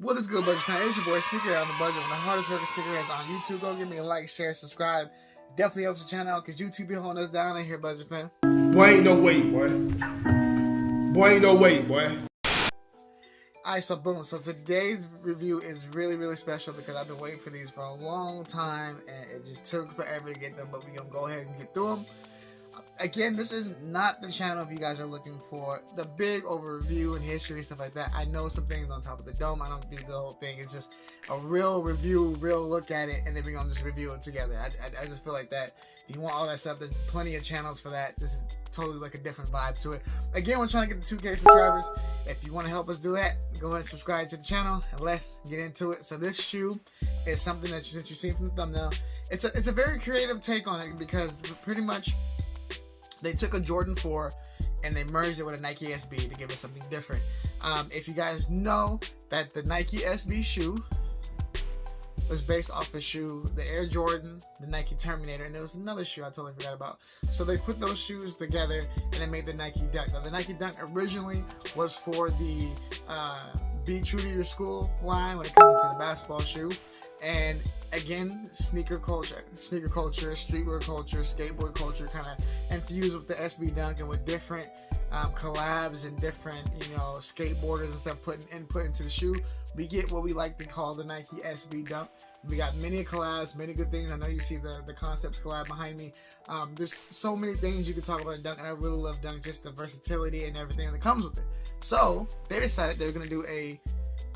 What is good, Budget Fan? It's your boy Sneaker on the budget. One of the hardest working sneakerheads on YouTube. Go give me a like, share, subscribe. Definitely helps the channel because YouTube be holding us down in here, Budget Fan. Boy, ain't no way, boy. Boy, ain't no way, boy. Alright, so boom. So today's review is really special because I've been waiting for these for a long time and it just took forever to get them, but we're going to go ahead and get through them. Again, this is not the channel if you guys are looking for the big overview and history and stuff like that. I know some things on top of the dome. I don't do the whole thing. It's just a real review, real look at it, and then we're going to just review it together. I just feel like that. If you want all that stuff, there's plenty of channels for that. This is totally like a different vibe to it. Again, we're trying to get the 2K subscribers. If you want to help us do that, go ahead and subscribe to the channel, and let's get into it. So this shoe is something that since you've seen from the thumbnail, it's a very creative take on it because pretty much they took a Jordan 4 and they merged it with a Nike SB to give us something different. If you guys know that the Nike SB shoe was based off a shoe, the Air Jordan, the Nike Terminator, and there was another shoe I totally forgot about. So they put those shoes together and they made the Nike Dunk. Now the Nike Dunk originally was for the Be True to Your School line when it comes to the basketball shoe. And again, sneaker culture, streetwear culture, skateboard culture kind of infused with the SB Dunk and with different collabs and different, skateboarders and stuff put into the shoe. We get what we like to call the Nike SB Dunk. We got many collabs, many good things. I know you see the Concepts collab behind me. There's so many things you could talk about Dunk, and I really love Dunk, just the versatility and everything that comes with it. So they decided they were going to do a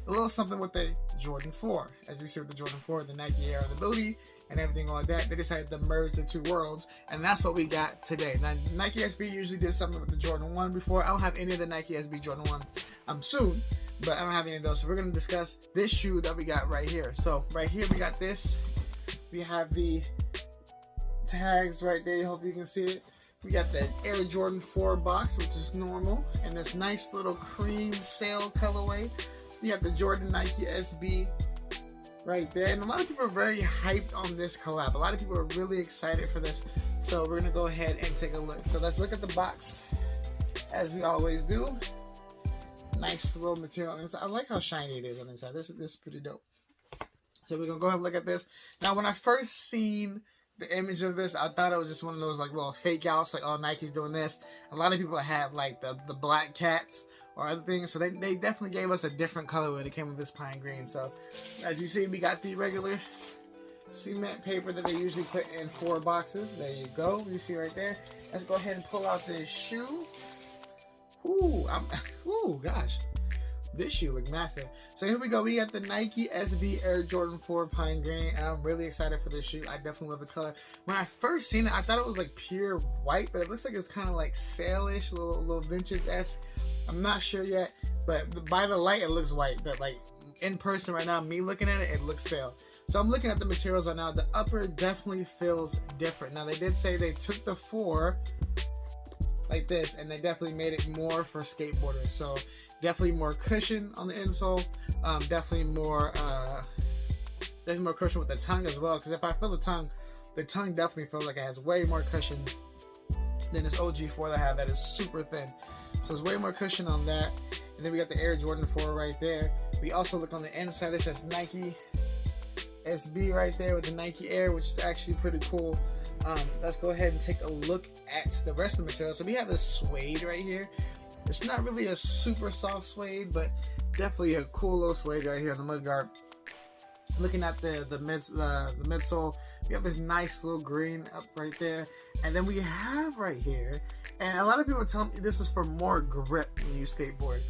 little something with the Jordan 4. As we see with the Jordan 4, the Nike Air, the booty, and everything like that, they decided to merge the two worlds, and that's what we got today. Now, Nike SB usually did something with the Jordan 1 before. I don't have any of the Nike SB Jordan 1s soon, but I don't have any of those. So we're going to discuss this shoe that we got right here. So right here we got this. We have the tags right there. Hope you can see it. We got the Air Jordan 4 box, which is normal, and this nice little cream sail colorway. You have the Jordan Nike SB right there, and a lot of people are very hyped on this collab. A lot of people are really excited for this, so we're gonna go ahead and take a look. So let's look at the box as we always do. Nice little material inside. I like how shiny it is on the inside. This is pretty dope. So we're gonna go ahead and look at this. Now, when I first seen the image of this, I thought it was just one of those like little fake outs, like, oh, Nike's doing this. A lot of people have like the black cats or other things, so they definitely gave us a different color when it came with this pine green. So as you see, we got the regular cement paper that they usually put in 4 boxes. There you go, you see right there. Let's go ahead and pull out this shoe. Ooh, gosh, this shoe look massive. So here we go. We got the Nike SB Air Jordan 4 pine green, and I'm really excited for this shoe. I definitely love the color. When I first seen it, I thought it was like pure white, but it looks like it's kind of like sailish, little vintage-esque. I'm not sure yet, but by the light it looks white, but like in person right now, me looking at it, it looks sail. So I'm looking at the materials right now. The upper definitely feels different. Now they did say they took the 4 like this and they definitely made it more for skateboarders. So definitely more cushion on the insole. Definitely more there's more cushion with the tongue as well, because if I feel the tongue definitely feels like it has way more cushion than this OG4 that I have that is super thin. So there's way more cushion on that. And then we got the Air Jordan 4 right there. We also look on the inside. It says Nike SB right there with the Nike Air, which is actually pretty cool. Let's go ahead and take a look at the rest of the material. So we have this suede right here. It's not really a super soft suede, but definitely a cool little suede right here on the mudguard. Looking at the midsole, we have this nice little green up right there, and then we have right here, and a lot of people tell me this is for more grip when you skateboard.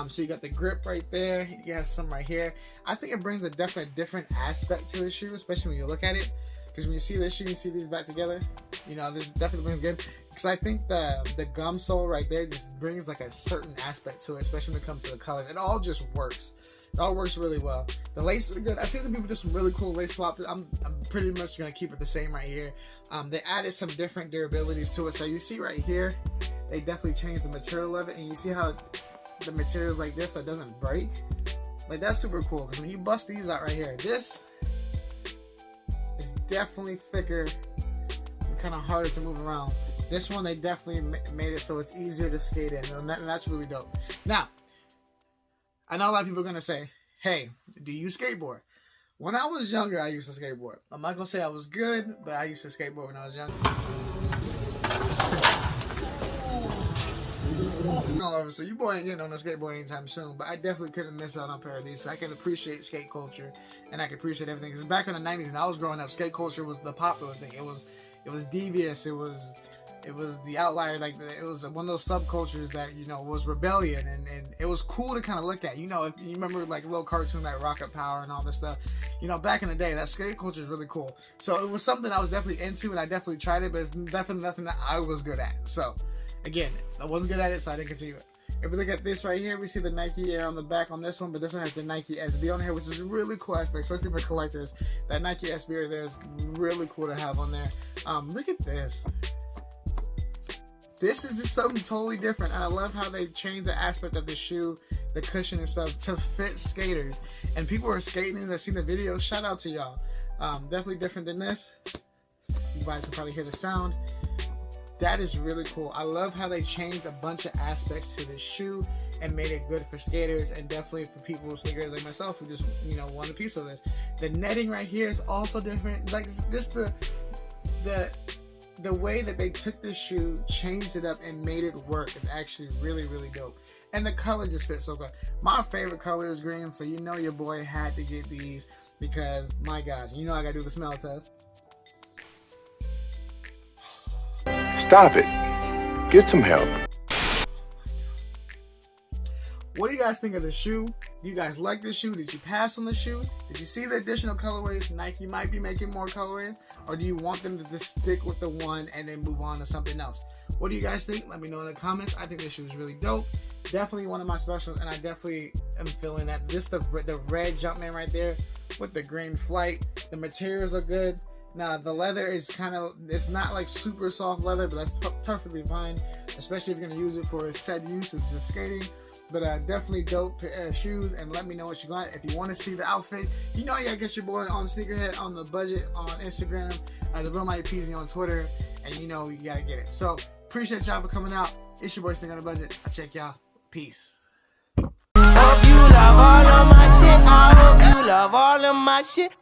So you got the grip right there, you have some right here. I think it brings a definite different aspect to the shoe, especially when you look at it, because when you see this shoe, you see these back together, this definitely brings good, because I think the gum sole right there just brings like a certain aspect to it, especially when it comes to the color. It all just works. It all works really well. The lace is good. I've seen some people do some really cool lace swaps. I'm pretty much going to keep it the same right here. They added some different durabilities to it. So you see right here, they definitely changed the material of it. And you see how the material is like this so it doesn't break? Like, that's super cool. Because when you bust these out right here, this is definitely thicker and kind of harder to move around. This one, they definitely made it so it's easier to skate in. And that's really dope. Now, I know a lot of people are going to say, Hey, do you skateboard? When I was younger, I used to skateboard. I'm not gonna say I was good, but I used to skateboard when I was younger. So you boy ain't getting on a skateboard anytime soon, but I definitely couldn't miss out on a pair of these. So I can appreciate skate culture, and I can appreciate everything. Because back in the 90s, when I was growing up, skate culture was the popular thing. It was devious. It was the outlier. Like, it was one of those subcultures that, you know, was rebellion, and it was cool to kind of look at. You know, if you remember like a little cartoon like Rocket Power and all this stuff, you know, back in the day, that skate culture is really cool. So it was something I was definitely into, and I definitely tried it, but it's definitely nothing that I was good at. So again, I wasn't good at it, so I didn't continue it. If we look at this right here, we see the Nike Air on the back on this one, but this one has the Nike SB on here, which is a really cool aspect, especially for collectors. That Nike SB right there is really cool to have on there. Look at this. This is just something totally different, and I love how they change the aspect of the shoe, the cushion and stuff, to fit skaters. And people are skating as I see the video. Shout out to y'all. Definitely different than this. You guys can probably hear the sound. That is really cool. I love how they changed a bunch of aspects to the shoe and made it good for skaters, and definitely for people, sneakers like myself, who just, you know, want a piece of this. The netting right here is also different. Like, this the way that they took this shoe, changed it up, and made it work is actually really, really dope. And the color just fits so good. My favorite color is green, so you know your boy had to get these because, my gosh, you know I gotta do the smell test. Stop it. Get some help. What do you guys think of the shoe? Do you guys like the shoe? Did you pass on the shoe? Did you see the additional colorways Nike might be making more colorways? Or do you want them to just stick with the one and then move on to something else? What do you guys think? Let me know in the comments. I think this shoe is really dope. Definitely one of my specials, and I definitely am feeling that. This the red Jumpman right there with the green Flight. The materials are good. Now, the leather is kind of, it's not like super soft leather, but that's perfectly fine, especially if you're going to use it for a set use of just skating. But definitely dope pair of shoes, and let me know what you got. If you want to see the outfit, you know you gotta get your boy on Sneakerhead on the budget on Instagram, the Real Mike Peasy on Twitter, and you know you gotta get it. So appreciate y'all for coming out. It's your boy Sneak on the Budget. I check y'all. Peace. Hope you love all of my shit. I hope you love all of my shit.